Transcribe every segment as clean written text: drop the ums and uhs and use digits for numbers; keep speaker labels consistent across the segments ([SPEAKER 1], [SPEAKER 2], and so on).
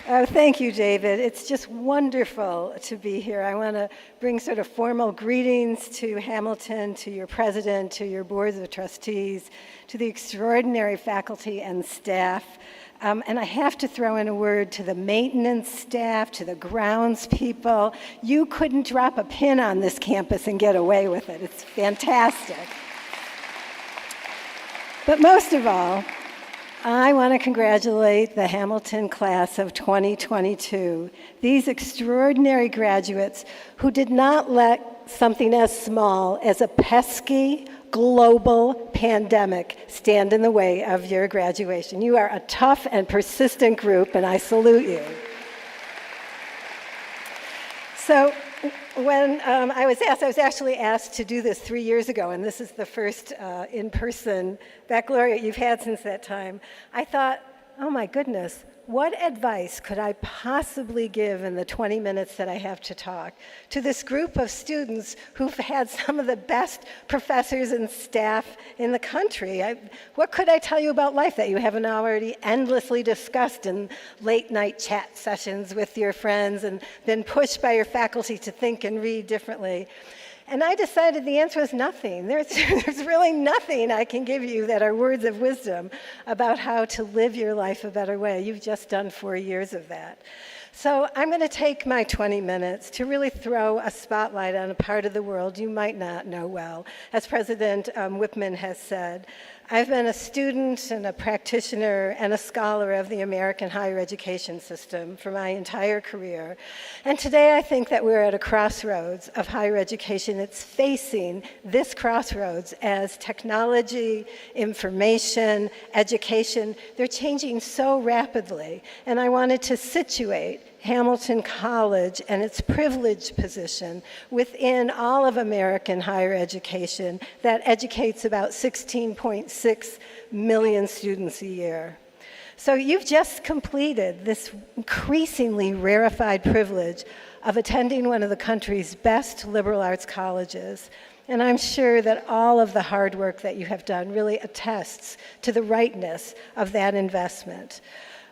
[SPEAKER 1] Oh, thank you, David. It's just wonderful to be here. I want to bring sort of formal greetings to Hamilton, to your president, to your boards of trustees, to the extraordinary faculty and staff. And I have to throw in a word to the maintenance staff, to the grounds people. You couldn't drop a pin on this campus and get away with it. It's fantastic. But most of all, I want to congratulate the Hamilton class of 2022, these extraordinary graduates who did not let something as small as a pesky global pandemic stand in the way of your graduation. You are a tough and persistent group, and I salute you. So when I was actually asked to do this 3 years ago, and this is the first in-person baccalaureate you've had since that time. I thought, oh my goodness, what advice could I possibly give in the 20 minutes that I have to talk to this group of students who've had some of the best professors and staff in the country? What could I tell you about life that you haven't already endlessly discussed in late night chat sessions with your friends and been pushed by your faculty to think and read differently? And I decided the answer is nothing. There's really nothing I can give you that are words of wisdom about how to live your life a better way. You've just done 4 years of that. So I'm going to take my 20 minutes to really throw a spotlight on a part of the world you might not know well. As President Whitman has said, I've been a student and a practitioner and a scholar of the American higher education system for my entire career. And today I think that we're at a crossroads of higher education. It's facing this crossroads as technology, information, education, they're changing so rapidly. And I wanted to situate Hamilton College and its privileged position within all of American higher education that educates about 16.6 million students a year. So you've just completed this increasingly rarefied privilege of attending one of the country's best liberal arts colleges. And I'm sure that all of the hard work that you have done really attests to the rightness of that investment.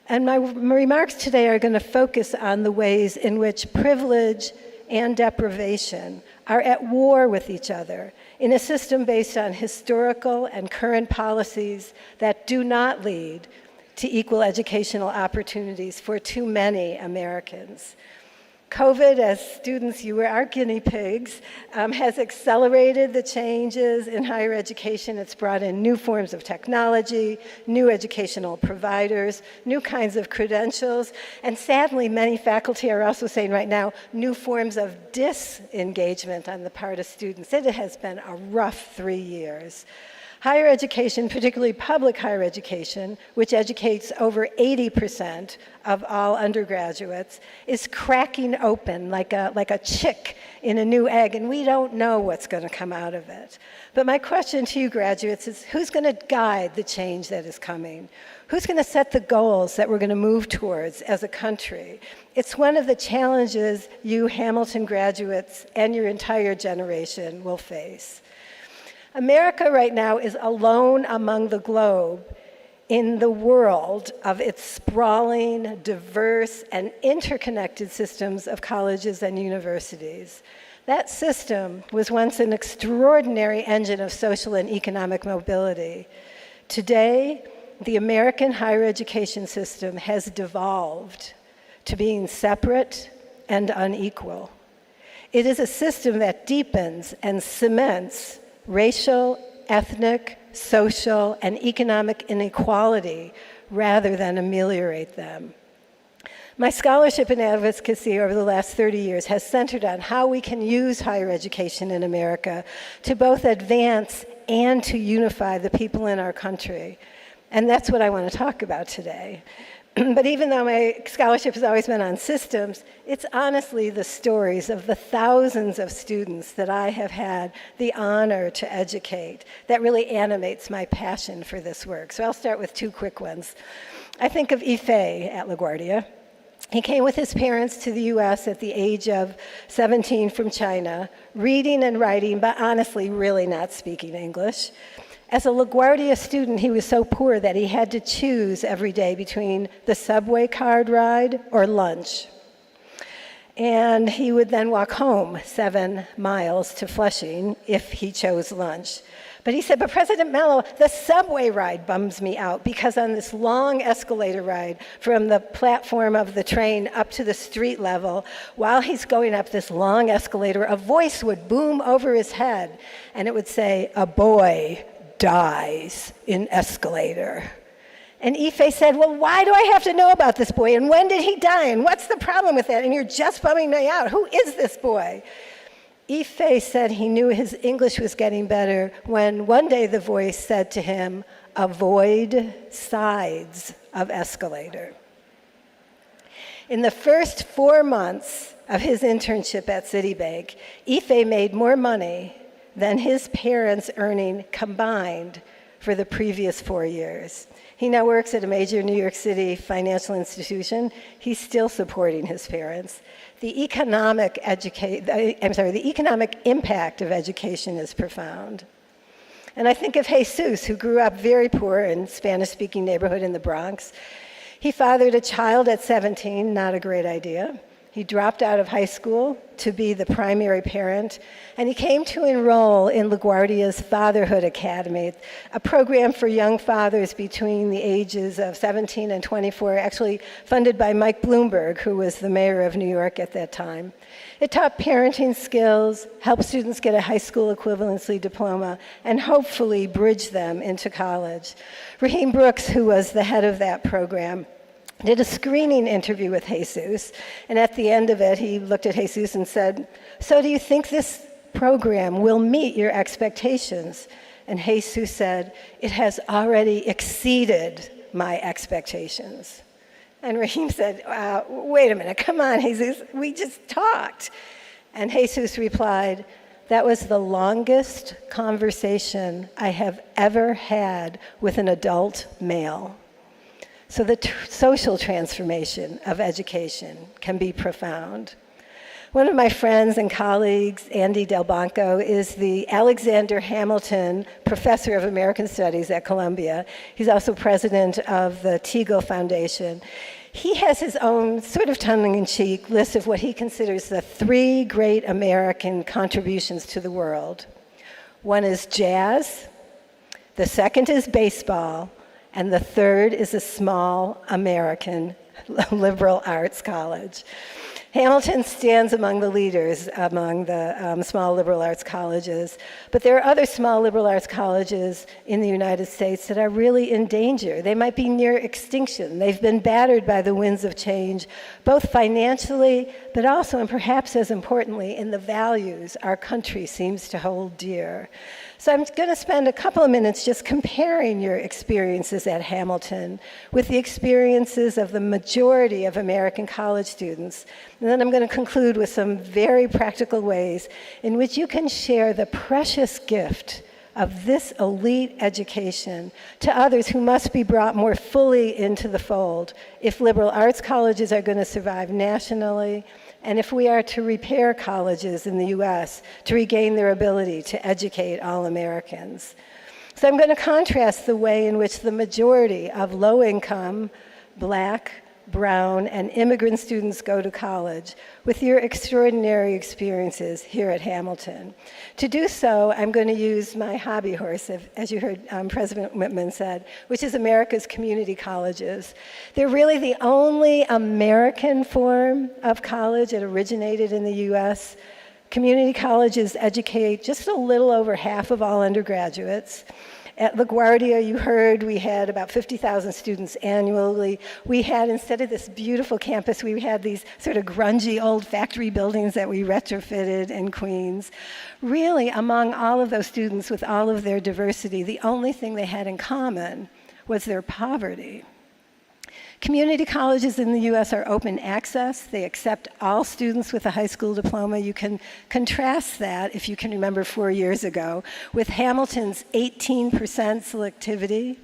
[SPEAKER 1] And my remarks today are going to focus on the ways in which privilege and deprivation are at war with each other in a system based on historical and current policies that do not lead to equal educational opportunities for too many Americans. COVID, as students, you were our guinea pigs, has accelerated the changes in higher education. It's brought in new forms of technology, new educational providers, new kinds of credentials, and sadly, many faculty are also saying right now, new forms of disengagement on the part of students. It has been a rough 3 years. Higher education, particularly public higher education, which educates over 80% of all undergraduates, is cracking open like a chick in a new egg, and we don't know what's going to come out of it. But my question to you graduates is, who's going to guide the change that is coming? Who's going to set the goals that we're going to move towards as a country? It's one of the challenges you Hamilton graduates and your entire generation will face. America right now is alone among the globe in the world of its sprawling, diverse, and interconnected systems of colleges and universities. That system was once an extraordinary engine of social and economic mobility. Today, the American higher education system has devolved to being separate and unequal. It is a system that deepens and cements racial, ethnic, social, and economic inequality rather than ameliorate them. My scholarship and advocacy over the last 30 years has centered on how we can use higher education in America to both advance and to unify the people in our country. And that's what I want to talk about today. But even though my scholarship has always been on systems, it's honestly the stories of the thousands of students that I have had the honor to educate that really animates my passion for this work. So I'll start with two quick ones. I think of Ife at LaGuardia. He came with his parents to the US at the age of 17 from China, reading and writing, but honestly really not speaking English. As a LaGuardia student, he was so poor that he had to choose every day between the subway card ride or lunch. And he would then walk home 7 miles to Flushing if he chose lunch. But he said, but President Mellow, the subway ride bums me out because on this long escalator ride from the platform of the train up to the street level, while he's going up this long escalator, a voice would boom over his head and it would say, a boy dies in escalator. And Ife said, well, why do I have to know about this boy? And when did he die? And what's the problem with that? And you're just bumming me out. Who is this boy? Ife said he knew his English was getting better when one day the voice said to him, avoid sides of escalator. In the first 4 months of his internship at Citibank, Ife made more money than his parents' earning combined for the previous 4 years. He now works at a major New York City financial institution. He's still supporting his parents. The economic impact of education is profound. And I think of Jesus, who grew up very poor in a Spanish-speaking neighborhood in the Bronx. He fathered a child at 17, not a great idea. He dropped out of high school to be the primary parent, and he came to enroll in LaGuardia's Fatherhood Academy, a program for young fathers between the ages of 17 and 24, actually funded by Mike Bloomberg, who was the mayor of New York at that time. It taught parenting skills, helped students get a high school equivalency diploma, and hopefully bridge them into college. Raheem Brooks, who was the head of that program, did a screening interview with Jesus, and at the end of it, he looked at Jesus and said, so do you think this program will meet your expectations? And Jesus said, it has already exceeded my expectations. And Raheem said, wait a minute, come on, Jesus, we just talked. And Jesus replied, that was the longest conversation I have ever had with an adult male. So the social transformation of education can be profound. One of my friends and colleagues, Andy Delbanco, is the Alexander Hamilton Professor of American Studies at Columbia. He's also president of the Teagle Foundation. He has his own sort of tongue-in-cheek list of what he considers the 3 great American contributions to the world. One is jazz, the second is baseball, and the third is a small American liberal arts college. Hamilton stands among the leaders among the small liberal arts colleges, but there are other small liberal arts colleges in the United States that are really in danger. They might be near extinction. They've been battered by the winds of change, both financially, but also, and perhaps as importantly, in the values our country seems to hold dear. So I'm going to spend a couple of minutes just comparing your experiences at Hamilton with the experiences of the majority of American college students. And then I'm going to conclude with some very practical ways in which you can share the precious gift of this elite education to others who must be brought more fully into the fold if liberal arts colleges are going to survive nationally, and if we are to repair colleges in the US to regain their ability to educate all Americans. So I'm going to contrast the way in which the majority of low-income, Black, brown, and immigrant students go to college with your extraordinary experiences here at Hamilton. To do so, I'm going to use my hobby horse, as you heard President Whitman said, which is America's community colleges. They're really the only American form of college that originated in the US. Community colleges educate just a little over half of all undergraduates. At LaGuardia, you heard, we had about 50,000 students annually. We had, instead of this beautiful campus, we had these sort of grungy old factory buildings that we retrofitted in Queens. Really, among all of those students with all of their diversity, the only thing they had in common was their poverty. Community colleges in the US are open access. They accept all students with a high school diploma. You can contrast that, if you can remember 4 years ago, with Hamilton's 18% selectivity,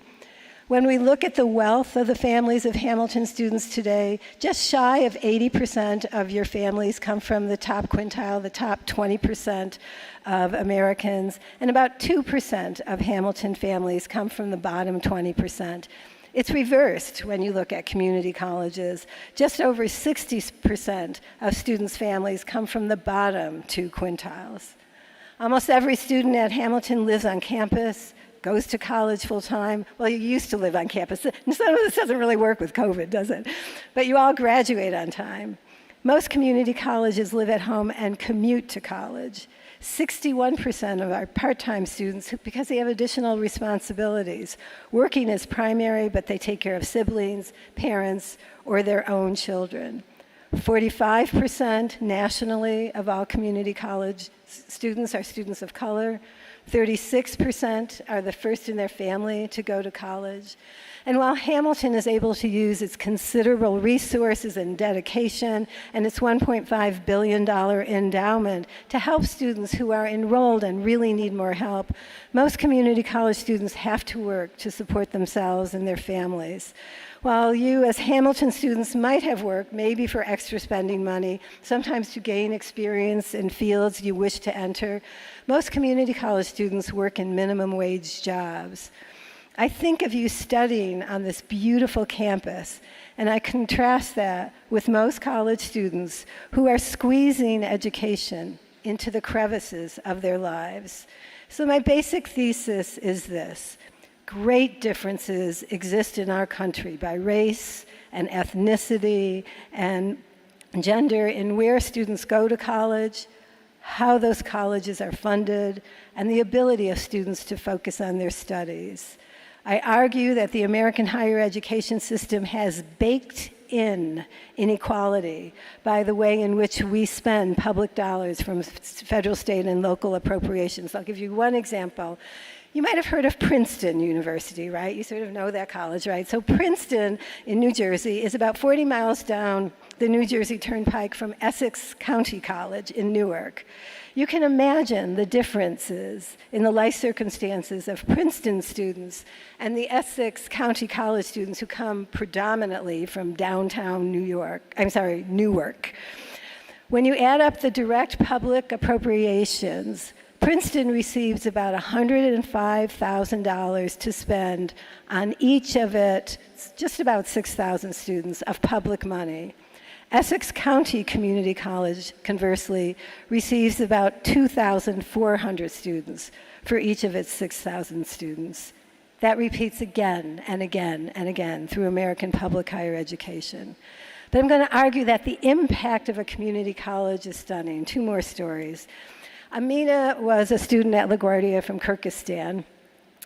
[SPEAKER 1] When we look at the wealth of the families of Hamilton students today, just shy of 80% of your families come from the top quintile, the top 20% of Americans, and about 2% of Hamilton families come from the bottom 20%. It's reversed when you look at community colleges. Just over 60% of students' families come from the bottom 2 quintiles. Almost every student at Hamilton lives on campus, goes to college full-time. Well, you used to live on campus. Some of this doesn't really work with COVID, does it? But you all graduate on time. Most community colleges live at home and commute to college. 61% of our part-time students, because they have additional responsibilities. Working is primary, but they take care of siblings, parents, or their own children. 45% nationally of all community college students are students of color. 36% are the first in their family to go to college. And while Hamilton is able to use its considerable resources and dedication and its $1.5 billion endowment to help students who are enrolled and really need more help, most community college students have to work to support themselves and their families. While you as Hamilton students might have worked, maybe for extra spending money, sometimes to gain experience in fields you wish to enter, most community college students work in minimum wage jobs. I think of you studying on this beautiful campus, and I contrast that with most college students who are squeezing education into the crevices of their lives. So my basic thesis is this. Great differences exist in our country by race and ethnicity and gender in where students go to college, how those colleges are funded, and the ability of students to focus on their studies. I argue that the American higher education system has baked in inequality by the way in which we spend public dollars from federal, state, and local appropriations. I'll give you one example. You might have heard of Princeton University, right? You sort of know that college, right? So Princeton in New Jersey is about 40 miles down the New Jersey Turnpike from Essex County College in Newark. You can imagine the differences in the life circumstances of Princeton students and the Essex County College students who come predominantly from downtown Newark. When you add up the direct public appropriations, Princeton receives about $105,000 to spend on each of its just about 6,000 students of public money. Essex County Community College, conversely, receives about 2,400 students for each of its 6,000 students. That repeats again and again and again through American public higher education. But I'm going to argue that the impact of a community college is stunning. 2 more stories. Amina was a student at LaGuardia from Kyrgyzstan.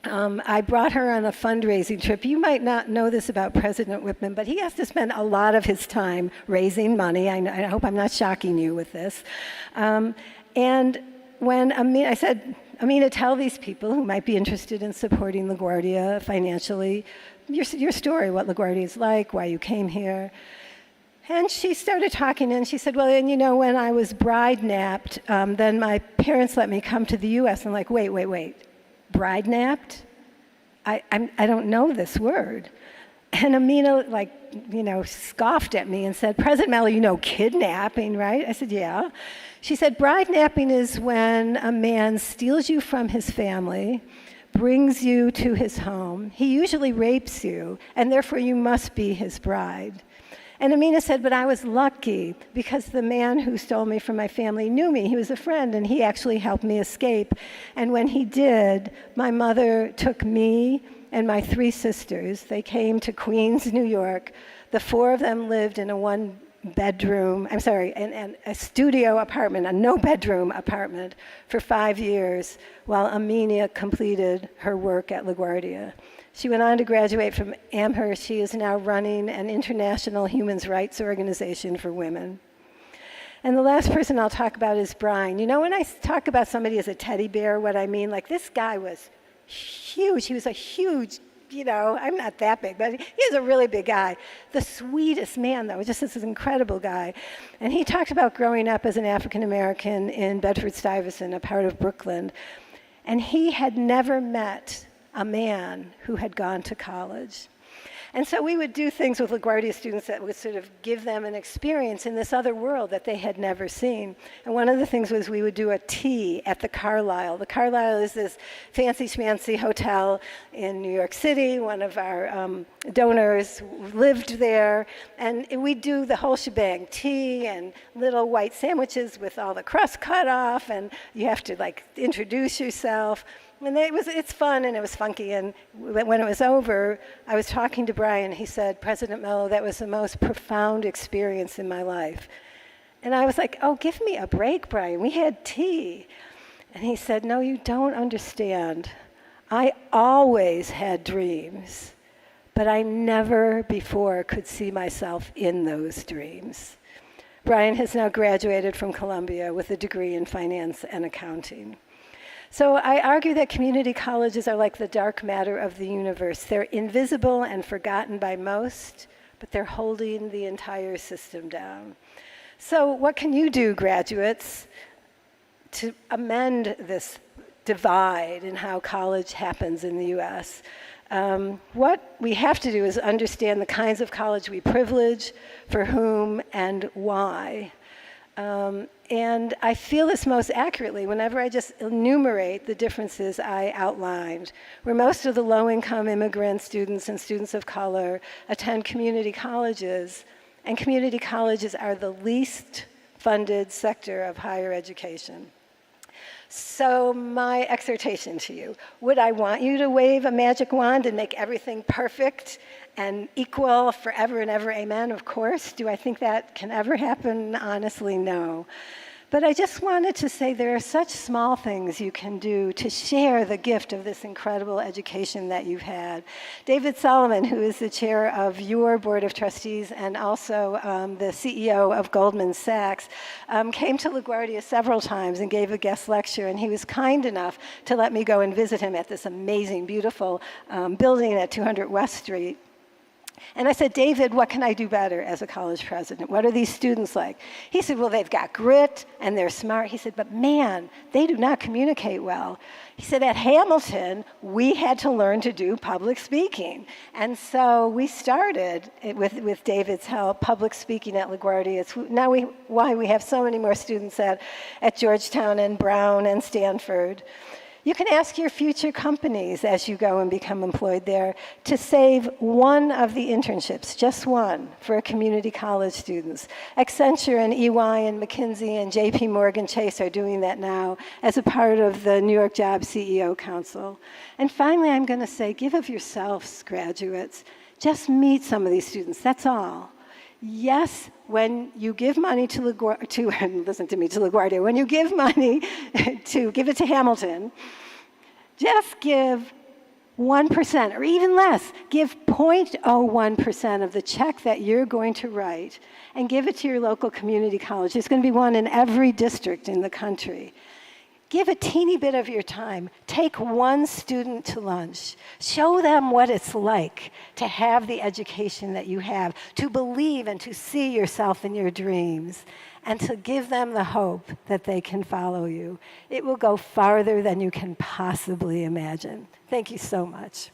[SPEAKER 1] I brought her on a fundraising trip. You might not know this about President Whitman, but he has to spend a lot of his time raising money. I hope I'm not shocking you with this. And when I said, Amina, tell these people who might be interested in supporting LaGuardia financially, your story, what LaGuardia is like, why you came here. And she started talking, and she said, well, and you know, when I was bride-napped, then my parents let me come to the U.S. I'm like, wait. Bride-napped? I don't know this word. And Amina, scoffed at me and said, President Mellow, you know kidnapping, right? I said, yeah. She said, bride-napping is when a man steals you from his family, brings you to his home. He usually rapes you, and therefore you must be his bride. And Amina said, but I was lucky because the man who stole me from my family knew me. He was a friend, and he actually helped me escape. And when he did, my mother took me and my 3 sisters. They came to Queens, New York. The 4 of them lived in a a studio apartment, a no-bedroom apartment for 5 years while Amina completed her work at LaGuardia. She went on to graduate from Amherst. She is now running an international human rights organization for women. And the last person I'll talk about is Brian. You know, when I talk about somebody as a teddy bear, what I mean, this guy was huge. He was a huge, I'm not that big, but he was a really big guy. The sweetest man, though, just this incredible guy. And he talked about growing up as an African American in Bedford-Stuyvesant, a part of Brooklyn. And he had never met a man who had gone to college. And so we would do things with LaGuardia students that would sort of give them an experience in this other world that they had never seen. And one of the things was we would do a tea at the Carlisle. The Carlisle is this fancy schmancy hotel in New York City. One of our donors lived there. And we'd do the whole shebang, tea and little white sandwiches with all the crust cut off. And you have to like introduce yourself. And it's fun and it was funky. And when it was over, I was talking to Brian. He said, President Mellow, that was the most profound experience in my life. And I was like, oh, give me a break, Brian. We had tea. And he said, no, you don't understand. I always had dreams, but I never before could see myself in those dreams. Brian has now graduated from Columbia with a degree in finance and accounting. So I argue that community colleges are like the dark matter of the universe. They're invisible and forgotten by most, but they're holding the entire system down. So what can you do, graduates, to amend this divide in how college happens in the US? What we have to do is understand the kinds of college we privilege, for whom, and why. And I feel this most accurately whenever I just enumerate the differences I outlined, where most of the low-income immigrant students and students of color attend community colleges, and community colleges are the least funded sector of higher education. So my exhortation to you, would I want you to wave a magic wand and make everything perfect and equal forever and ever, amen? Of course. Do I think that can ever happen? Honestly, no. But I just wanted to say there are such small things you can do to share the gift of this incredible education that you've had. David Solomon, who is the chair of your board of trustees and also the CEO of Goldman Sachs, came to LaGuardia several times and gave a guest lecture, and he was kind enough to let me go and visit him at this amazing, beautiful building at 200 West Street. And I said, David, what can I do better as a college president? What are these students like? He said, well, they've got grit and they're smart. He said, but man, they do not communicate well. He said, at Hamilton, we had to learn to do public speaking. And so we started, with David's help, public speaking at LaGuardia. It's now why we have so many more students at Georgetown and Brown and Stanford. You can ask your future companies as you go and become employed there to save one of the internships, just one, for community college students. Accenture and EY and McKinsey and JP Morgan Chase are doing that now as a part of the New York Jobs CEO Council. And finally, I'm going to say, give of yourselves, graduates. Just meet some of these students, that's all. Yes, when you give money to LaGuardia, when you give money give it to Hamilton, just give 1% or even less. Give 0.01% of the check that you're going to write and give it to your local community college. There's going to be one in every district in the country. Give a teeny bit of your time. Take one student to lunch. Show them what it's like to have the education that you have, to believe and to see yourself in your dreams, and to give them the hope that they can follow you. It will go farther than you can possibly imagine. Thank you so much.